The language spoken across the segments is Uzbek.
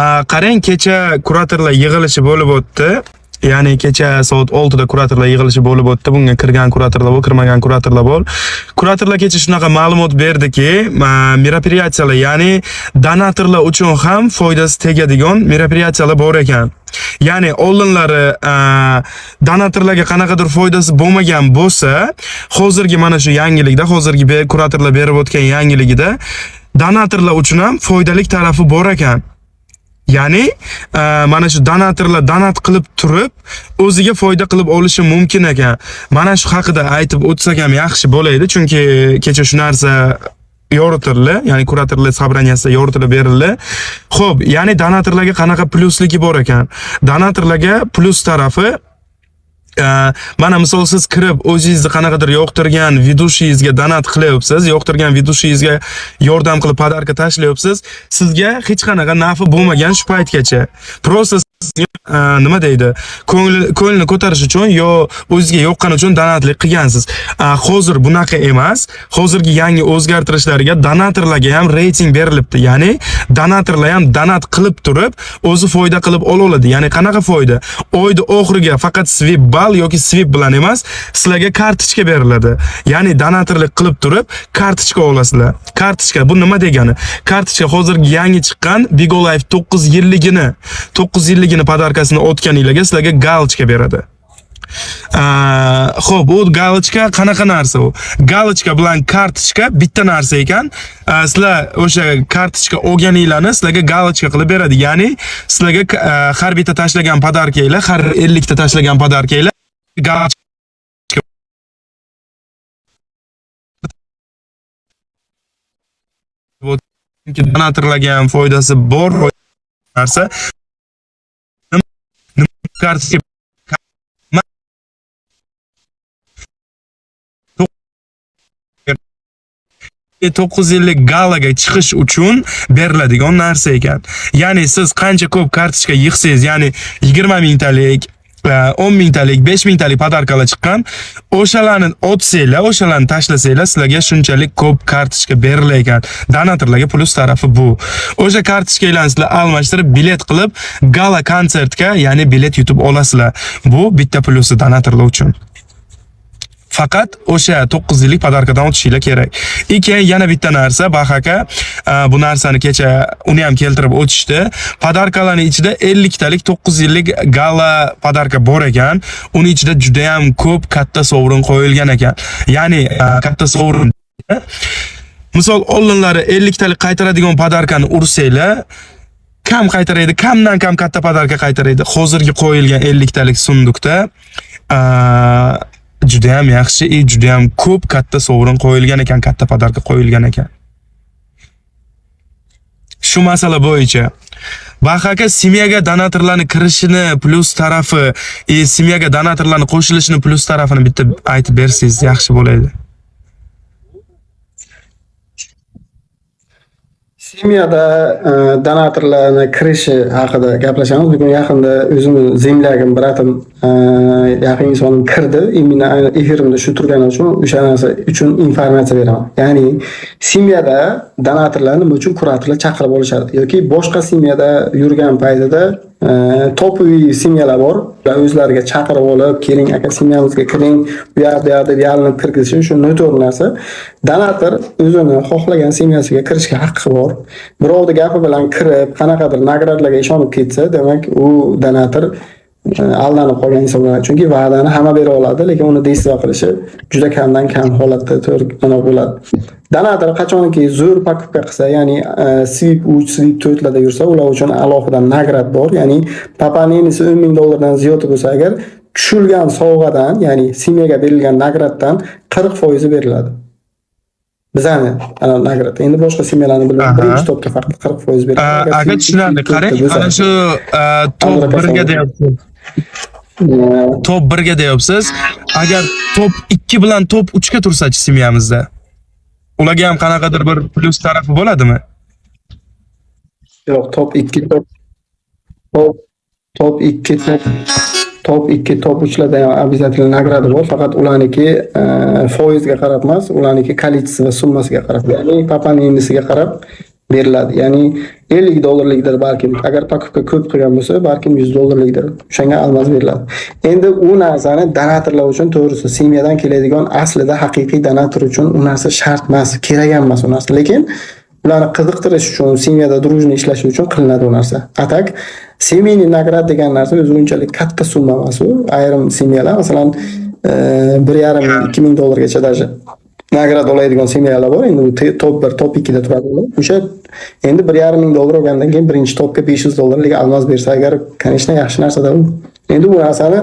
Qarang, kecha kuratorlar yig'ilishi bo'lib o'tdi. Ya'ni kecha soat 6 da kuratorlar yig'ilishi bo'lib o'tdi. Bunga kirgan kuratorlar bor, kirmagan kuratorlar bor. Kuratorlar kecha shunaqa ma'lumot berdiki, meroperiyatsiyalar, ya'ni donatorlar uchun ham foydasi tegadigan meroperiyatsiyalar bor ekan. Ya'ni oldinlari donatorlarga qanaqadir foydasi bo'lmagan bo'lsa, hozirgi mana shu yangilikda, hozirgi kuratorlar berib o'tgan yangiligida donatorlar uchun ham foydali tarafi bor ekan. Ya'ni mana shu donatorlar donat qilib turib, o'ziga foyda qilib olishi mumkin ekan. Mana shu haqida aytib o'tsak ham yaxshi bo'laydi, chunki kecha shu narsa yoritildi, ya'ni kuratorlar sabraniyasida yoritilib berildi. Xo'p, ya'ni donatorlarga qanaqa plyusligi bor ekan? Donatorlarga plyus tarafi mana misol siz kirib o'zingizni qanaqadir yoqtirgan vidushiyingizga donat qilyapsiz, yoqtirgan vidushiyingizga yordam qilib podarka tashlayapsiz, sizga hech qanaqa nafi bo'lmagan shu paytgacha. Prosta nima deydi? Ko'ngilni ko'tarish uchun yo o'zingizga yoqqani uchun donatlik qilgansiz. Hozir bunaqa emas. Hozirgi yangi o'zgartirishlarga donatorlarga ham reyting berilibdi. Ya'ni donatorlar ham donat qilib turib, o'zi foyda qilib ola oladi. Ya'ni qanaqa foyda? Oyda oxiriga faqat swip ball yoki swip bilan emas, sizlarga kartochka beriladi. Ya'ni donatorlik qilib turib, kartochka olasizlar. Kartochka bu nima degani? Kartochka hozirgi yangi chiqqan Big Life 9 yilligini podarkasini o'tganinglarga sizlarga galochka beradi. Xo'p, bu galochka qanaqa narsa u? Galochka bilan kartochka bitta narsa ekan. Sizlar o'sha kartochka olganinglarni sizlarga galochka qilib beradi. Ya'ni sizlarga har bitta tashlagan podarkanglar, har 50 ta tashlagan podarkanglar galochka donatorlarga ham foydasi bor narsa. Kartochka 950 galaga chiqish uchun beriladigan narsa ekan. Ya'ni siz qancha ko'p kartochka yig'sangiz, ya'ni 20 mingtalik, 10 mingtalik, 5 mingtalik podarkalar chiqqan, o'shalarni otsanglar, o'shalarni tashlasanglar, sizlarga shunchalik ko'p kartochka berilar ekan. Donatorlarga plyus tarafi bu. O'sha kartochkalarni sizlar almashtirib, bilet qilib, gala konsertga, ya'ni bilet yutib olasizlar. Bu bitta plyusi donatorlar uchun. Faqat o'sha 9 yillik podarkadan o'tishinglar kerak. Keyin yana bitta narsa, Bahaka bu narsani kecha uni ham keltirib o'tishdi. Podarkalarning ichida 50 talik 9 yillik gala podarka bor ekan. Uning ichida juda ham ko'p katta sovrin qo'yilgan ekan. Ya'ni katta sovrin. Misol oldinlari 50 talik qaytaradigan podarkani ursanglar, kam qaytaraydi, kamdan kam katta podarka qaytaraydi. Hozirgi qo'yilgan 50 talik sundukda juda ham yaxshi, juda ham ko'p katta sovrin qo'yilgan ekan, katta podarka qo'yilgan ekan. Shu masala bo'yicha Bahaka semyaga donatorlarni kirishini plyus tarafi, semyaga donatorlarni qo'shilishini plyus tarafini bitta aytib bersangiz yaxshi bo'laydi. Semyada donatorlarni kirishi haqida gaplashamiz. Bugun yaqinda o'zimni zemlyagim, bratim, yaqin insonim kirdi. Imенно efirimda shu turgani uchun o'sha narsa uchun informatsiya beraman. Ya'ni semyada donatorlarni nima uchun kuratorlar chaqirib olishadi yoki boshqa semyada yurgan paytida topoviy semyalar bor. Ular o'zlariga chaqirib olib, keling aka semyamizga kiring, bu yerda deb yalinib kirgizish shu noto'g'ri narsa. Donator o'zini xohlagan semyasiga kirishga haqqi bor. Birovning gapi bilan kirib, qanaqadir nagradlarga ishonib ketsa, demak u donator aldanib qolgan inson bo'ladi. Chunki va'dani hamma bera oladi, lekin uni deysiz qilishi juda kamdan kam holatda to'g'ri bo'ladi. Donator qachonki zo'r pakubka qilsa, ya'ni swip 3, swip 4 larda yursa, ular uchun alohida nagrad bor. Ya'ni papanenisi $10,000 dan ziyod bo'lsa agar, tushilgan sovg'adan, ya'ni semyaga berilgan nagraddan 40% beriladi. Bizani nagrad. Endi boshqa semyalarni bilmayman. Birinchi topga faqat 40% beriladi. Agar tushunarli, qarang, mana shu top 1 ga deyapsiz. Top 1 ga deyapsiz. Agar top 2 bilan top 3 ga tursa-chi semyamizda, ularga ham qanaqadir bir plyus tarafi bo'ladimi? Yo'q, top 2 top 3 larda ham обязательно nagrada bor, faqat ularniki foizga qarab emas, ularniki kolичество va summasiga qarab, ya'ni papaninisiga qarab beriladi. Ya'ni $50 balkim. Agar paketga ko'p qilgan bo'lsa, balkim $100. O'shanga almaz beriladi. Endi u narsani donatorlar uchun to'g'risi semiyadan keladigan aslida haqiqiy donator uchun u narsa shart emas, kerak ham emas u narsa. Lekin ularni qiziqtirish uchun, semiyada drujni ishlashi uchun qilinadi u narsa. Atak semiyni nagrad degan narsa o'zi unchalik katta summa emas u. Ayrim semiyalar, masalan, $1,500-2,000 gacha nagrad oladigan semiyalar bor. Endi u top 1, top 2 da turadi. O'sha endi $1,500 olgandan keyin birinchi topga $500 almaz bersa agar, конечно, yaxshi narsa-da u. Endi bu narsani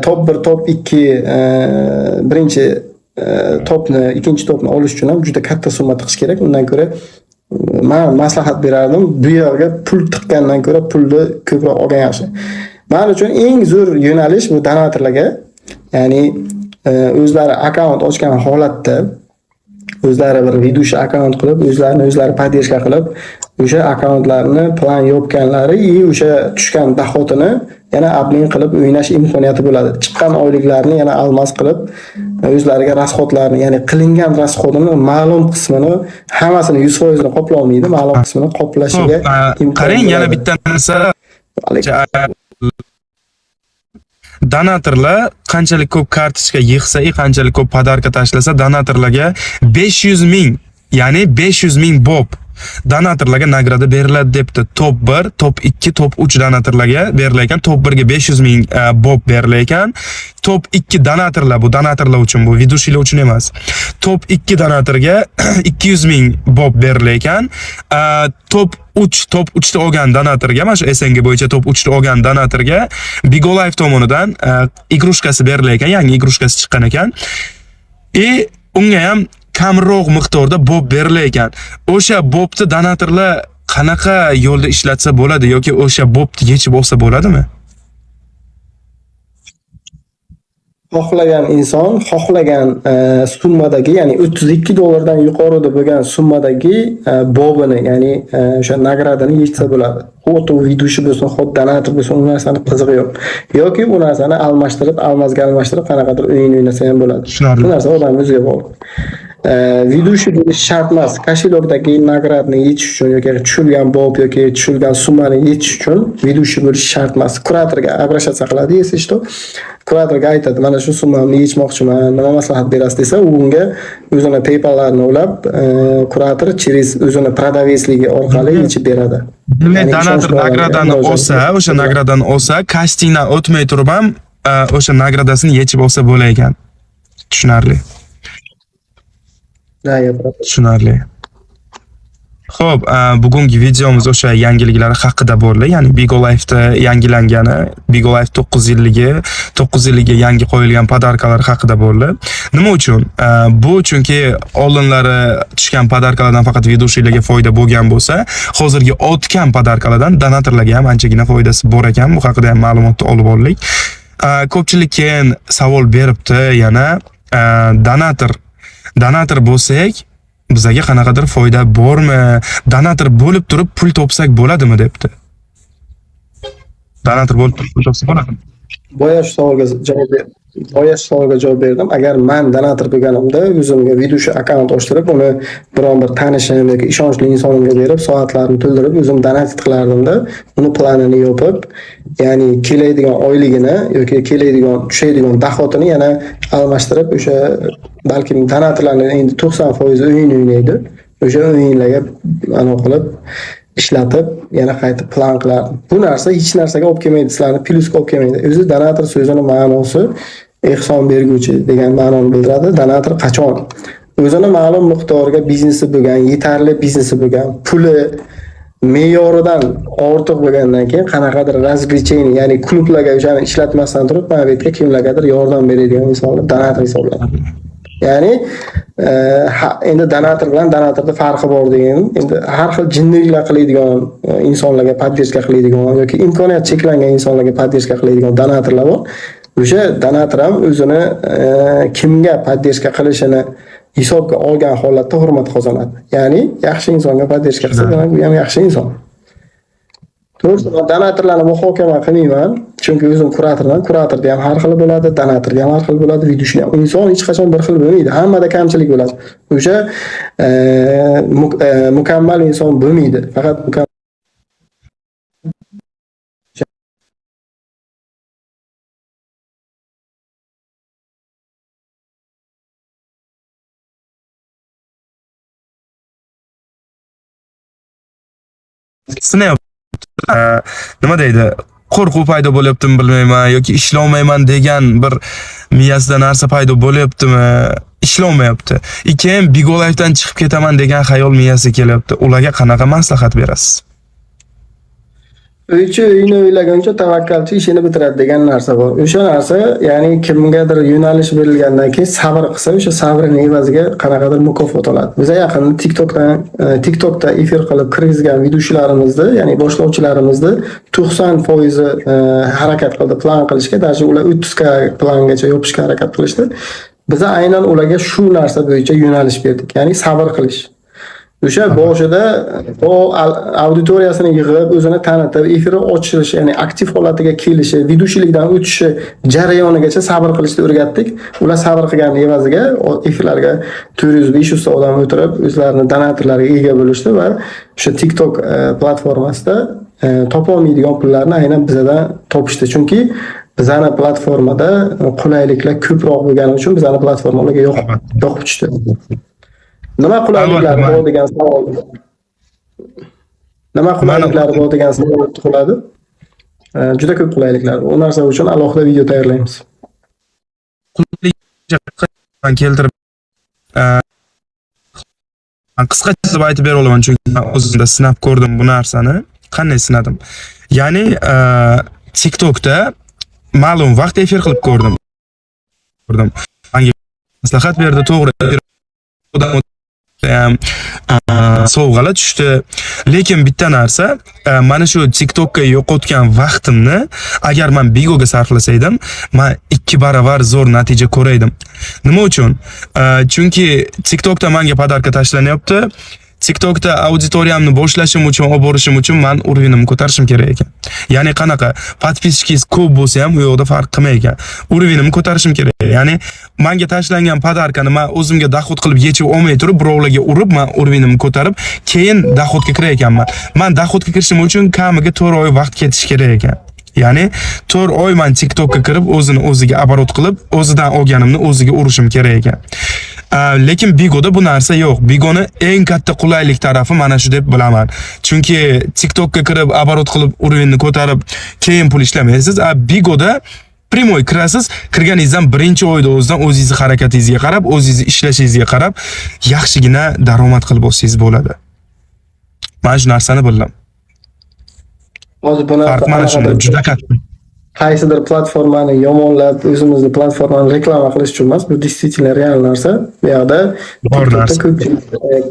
top 1, top 2 birinchi topni, ikkinchi topni olish uchun ham juda katta summa tiqish kerak. Undan ko'ra men maslahat berardim, bu yerga pul tiqqandan ko'ra pulni ko'proq olgan yaxshi. Men uchun eng zo'r yo'nalish bu donatorlarga, ya'ni o'zlari akkaunt ochgan holatda o'zlari bir vidushi akkaunt qilib, o'zlari podдержка qilib, o'sha akkauntlarni plan yopganlari o'sha tushgan doxodini yana admin qilib o'ynash imkoniyati bo'ladi. Chiqqan oyliklarni yana almaz qilib, o'zlariga rasxodlarni, ya'ni qilingan rasxodini ma'lum qismini, hammasini 100% ni qoplay olmaydi, ma'lum qismini qoplashiga imkoniyat. Qarang, yana bitta narsa. Donatorlar qanchalik ko'p kartochka yig'sa, qanchalik ko'p podarka tashlasa, donatorlarga 500 ming, ya'ni 500 ming bob donatorlarga nagrada beriladi debdi. Top 1, top 2, top 3 donatorlarga berilar ekan. Top 1 ga 500 ming bob berilar ekan. Top 2 donatorlar, bu donatorlar uchun, bu vidushilar uchun emas. Top 2 donatorga 200 ming bob berilar ekan. Top 3 ta olgan donatorga, mana shu SNG bo'yicha top 3 ta olgan donatorga Bigo Life tomonidan igrushkasi berilar ekan, yangi igrushkasi chiqqan ekan. Unga ham kamroq miqdorda bob berilar ekan. O'sha bobni donatorlar qanaqa yo'lda ishlatsa bo'ladi yoki o'sha bobni yechib olsa bo'ladimi? Xohlagan inson xohlagan summadagi, ya'ni $32 dan yuqorida bo'lgan summadagi bobini, ya'ni o'sha nagradani yechsa bo'ladi. Xuddi vidushi bo'lsin, xuddi donator bo'lsin, u narsani qizig'i yo'q. Yoki bu narsani almashtirib, almazga almashtirib qanaqadir o'yin o'ynasa ham bo'ladi. Bu narsa odam o'ziga bog'liq. Vidushi bo'lish shart emas. Kashilokdagi nagradni yechish uchun yoki tushilgan bob yoki tushilgan summani yechish uchun vidushi bo'lish shart emas. Kuratorga обращаться qiladi, если что. Kuratorga aytadi, mana shu summani yechmoqchiman, nima maslahat berasiz desa, u unga o'zini PayPal'larni ulab, kurator через o'zini продавецligi orqali yechib beradi. Donator nagradani olsa, o'sha nagradan olsa, kastingdan o'tmay turib ham o'sha nagradasini yechib olsa bo'lar ekan. Tushunarli. Tushunarli. Xo'p, bugungi videomiz o'sha yangiliklar haqida bo'ldi. Ya'ni Bigo Life'da yangilangani, Bigo Life 9 yilliga yangi qo'yilgan podarkalar haqida bo'ldi. Nima uchun? Bu chunki oldinlari tushgan podarkalardan faqat vidushilarga foyda bo'lgan bo'lsa, hozirgi o'tgan podarkalardan donatorlarga ham anchagina foydasi bor ekan. Bu haqida ham ma'lumotni olib oldik. Ko'pchilik keyin savol beribdi, yana donator bo'lsak, bizga qanaqadir foyda bormi? Donator bo'lib turib pul topsak bo'ladimi debdi. Donator bo'lib turib pul topsak bo'ladimi? Boya shu savolga javob berdim. Agar men donator bo'lganimda o'zimga vidushi akkaunt ochtirib, uni biron bir tanishim yoki ishonchli insonimga berib, soatlarni to'ldirib, o'zim donat qilardimda, uni planini yopib, ya'ni keladigan oyligini yoki tushadigan doxodini yana almashtirib, o'sha balkim donatorlarning endi 90% o'yin o'ynaydi. O'sha o'yinlarga aniq qilib ishlatib, yana qaytib plan qilardim. Bu narsa hech narsaga olib kelmaydi, sizlarni plyusga olib kelmaydi. O'zi donator so'zining ma'nosi ehson berguvchi degan ma'noni bildiradi. Donator qachon o'zini ma'lum miqdorga biznesi bo'lgan, yetarli biznesi bo'lgan, puli me'yoridan ortiq bo'lgandan keyin qanaqadir razgricheniya, ya'ni klublarga o'shani ishlatmasdan turib, mana bu yerga kimlargadir yordam beradigan insonlar donator hisoblanadi. Ya'ni endi donator bilan donatorda farqi bor deganim, endi har xil jinniliklar qiladigan insonlarga podдержка qiladigan yoki imkoniyat cheklangan insonlarga podдержка qiladigan donatorlar bor. O'sha donator ham o'zini kimga podдержка qilishini hisobga olgan holatda hurmat qozonadi. Ya'ni yaxshi insonga podдержка qilsa, demak bu ham yaxshi inson. To'g'risi, men donatorlarni muhokama qilmayman. Chunki o'zim kuratorman. Kuratorda ham har xil bo'ladi, donatorda ham har xil bo'ladi, videochilar ham. Inson hech qachon bir xil bo'lmaydi. Hammada kamchilik bo'ladi. O'sha mukammal inson bo'lmaydi. Faqat sinayapti. Nima deydi? Qo'rquv paydo bo'lyaptimi bilmayman yoki ishlolmayman degan bir miyasida narsa paydo bo'lyaptimi? Ishlolmayapti. Keyin Bigo Life'dan chiqib ketaman degan xayol miyasiga kelyapti. Ularga qanaqa maslahat berasiz? Uychi uyini o'ylaguncha tavakkalchi ishini bitiradi degan narsa bor. O'sha narsa, ya'ni kimgadir yo'nalish berilgandan keyin sabr qilsa, o'sha sabrining evaziga qanaqadir mukofot oladi. Biz yaqinda TikTokda efir qilib kirgizgan videochilarimizni, ya'ni boshlovchilarimizni 90% harakat qildi plan qilishga, даже ular 30 ga plangacha yopishga harakat qilishdi. Biz aynan ularga shu narsa bo'yicha yo'nalish berdik, ya'ni sabr qilish. O'sha boshida o auditoriyasini yig'ib, o'zini tanitib, efirni ochish, ya'ni aktiv holatiga kelishi, videochilikdan o'tishi jarayonigacha sabr qilishni o'rgatdik. Ular sabr qilgani evaziga efirlarga 400-500 ta odam o'tirib, o'zlarini donatorlarga ega bo'lishdi va o'sha TikTok platformasida topa olmaydigan pullarni aynan bizdan topishdi. Chunki bizning platformada qulayliklar ko'proq bo'lgani uchun bizning platformalarga yoqib tushdi. Nima qulayliklari bor degan savol. Nima qulayliklari bor degan savol tug'iladi. Juda ko'p qulayliklar. O narsa uchun alohida video tayyorlaymiz. Qulayliklarni keltirib qisqacha deb aytib bera olaman, chunki men o'zimda sinab ko'rdim bu narsani. Qanday sinadim? Ya'ni TikTokda ma'lum vaqt efir qilib ko'rdim. Menga maslahat berdi, to'g'ri. Sovg'alar tushdi. Lekin bitta narsa, mana shu TikTokka yo'qotgan vaqtimni agar men Bigoga sarflasaydim, men 2 baravar zo'r natija ko'raydim. Nima uchun? Chunki TikTokda menga podarka tashlanyapti. TikTokda auditoriyamni boshlashim uchun, olib borishim uchun men uровенimni ko'tarishim kerak ekan. Ya'ni qanaqa podpischikingiz ko'p bo'lsa ham u yoqda farq qilmaydi. Uровенimni ko'tarishim kerak. Ya'ni menga tashlangan podarkani men o'zimga dohod qilib yechib olmay turib, birovlarga urib, men uровенimni ko'tarib, keyin dohodga kirar ekanman. Men dohodga kirishim uchun kamiga 4 oy vaqt ketish kerak ekan. Ya'ni 4 oy men TikTokka kirib, o'ziga оборот qilib, o'zidan olganimni o'ziga urishim kerak ekan. Lekin Bigoda bu narsa yo'q. Bigoni eng katta qulaylik tarafi mana shu deb bilaman. Chunki TikTokka kirib, оборот qilib, uровенni ko'tarib, keyin pul ishlamaysiz. Bigoda primoy kirasiz, kirganingizdan birinchi oyda o'zingizning harakatingizga qarab, o'zingizni ishlashingizga qarab, yaxshigina daromad qilib olsangiz bo'ladi. Men shu narsani bildim. Hozir buni farq mana shunda juda katta. Qaysidir platformani yomonlab, o'zimizni platformani reklama qilish uchun emas, bu действительно real narsa. Bu yerda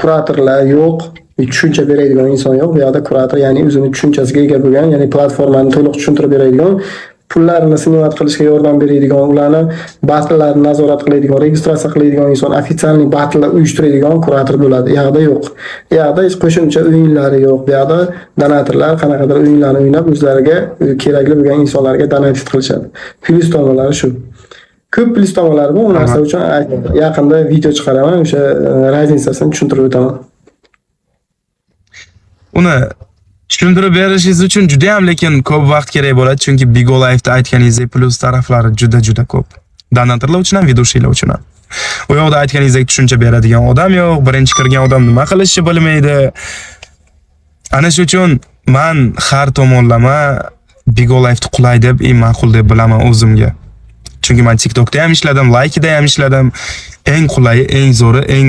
kuratorlar yo'q, tushuncha beradigan inson yo'q. Bu yerda kurator, ya'ni o'zining tushunchasiga ega bo'lgan, ya'ni platformani to'liq tushuntirib beradigan, pullarni sinovat qilishga yordam beradigan, ularni batllarini nazorat qiladigan, registratsiya qiladigan inson, ofitsialniy batlar uyushtiradigan kurator bo'ladi. Bu yerda yo'q. Bu yerda hech qo'shimcha o'yinlari yo'q. Bu yerda donatorlar qanaqadir o'yinlarni o'ynab, o'zlariga kerakli bo'lgan insonlarga donat qilishadi. Plyus tomonlari shu. Ko'p plyus tomonlari bor. Bu narsa uchun yaqinda video chiqaraman, o'sha razницасini tushuntirib o'taman. Uni tushuntirib berishingiz uchun juda ham lekin ko'p vaqt kerak bo'ladi, chunki Bigo Life'da aytganingizdek plyus taraflari juda ko'p. Donatorlar uchun ham, videochilar uchun ham. U yoqda aytganingizdek tushuncha beradigan odam yo'q, birinchi kirgan odam nima qilishni bilmaydi. Ana shu uchun men har tomonlama Bigo Life'ni qulay deb, ma'qul deb bilaman o'zimga. Chunki men TikTokda ham ishladim, Like'da ham ishladim. Eng qulayi, eng zo'ri, eng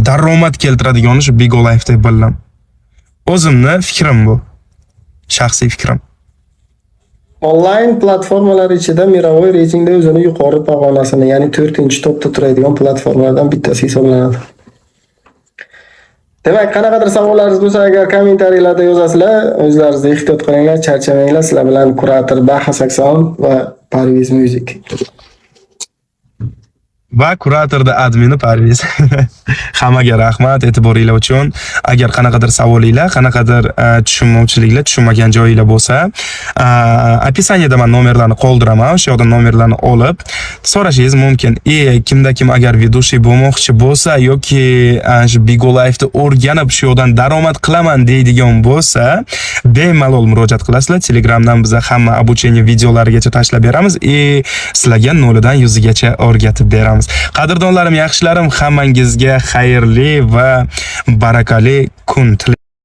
daromad keltiradigani shu Bigo Life deb bilaman. O'zimni fikrim bu. Shaxsiy fikrim. Onlayn platformalar ichida Mirovoy reytingda o'zini yuqori pog'onasini, ya'ni 4-topda turadigan platformalardan bittasi hisoblanadi. Demak, qanaqadir savollaringiz bo'lsa, agar kommentariyalarda yozasizlar, o'zlaringiz ehtiyot qilinglar, charchamanglar. Sizlar bilan kurator Baha Sakson va Parviz Music. va kuratorda admini Parviz. Hammaga rahmat e'tiboringlar uchun. Agar qanaqadir savolinglar, qanaqadir tushunmovchiliklar, tushunmagan joyinglar bo'lsa, opisaniyada men nomerlarni qoldiraman. O'sha yerdan nomerlarni olib so'rashingiz mumkin. Kimda kim agar vedushi bo'lmoqchi bo'lsa yoki shu Bigo Life'da o'rganib shu yerdan daromad qilaman deydigan bo'lsa, bemalol murojaat qilasizlar. Telegramdan biz hamma обучение videolarigacha tashlab beramiz. Sizlarga nolidan yuzigacha o'rgatib beramiz. Qadrdonlarim, yaxshilarim, hammangizga xayrli va barakali kun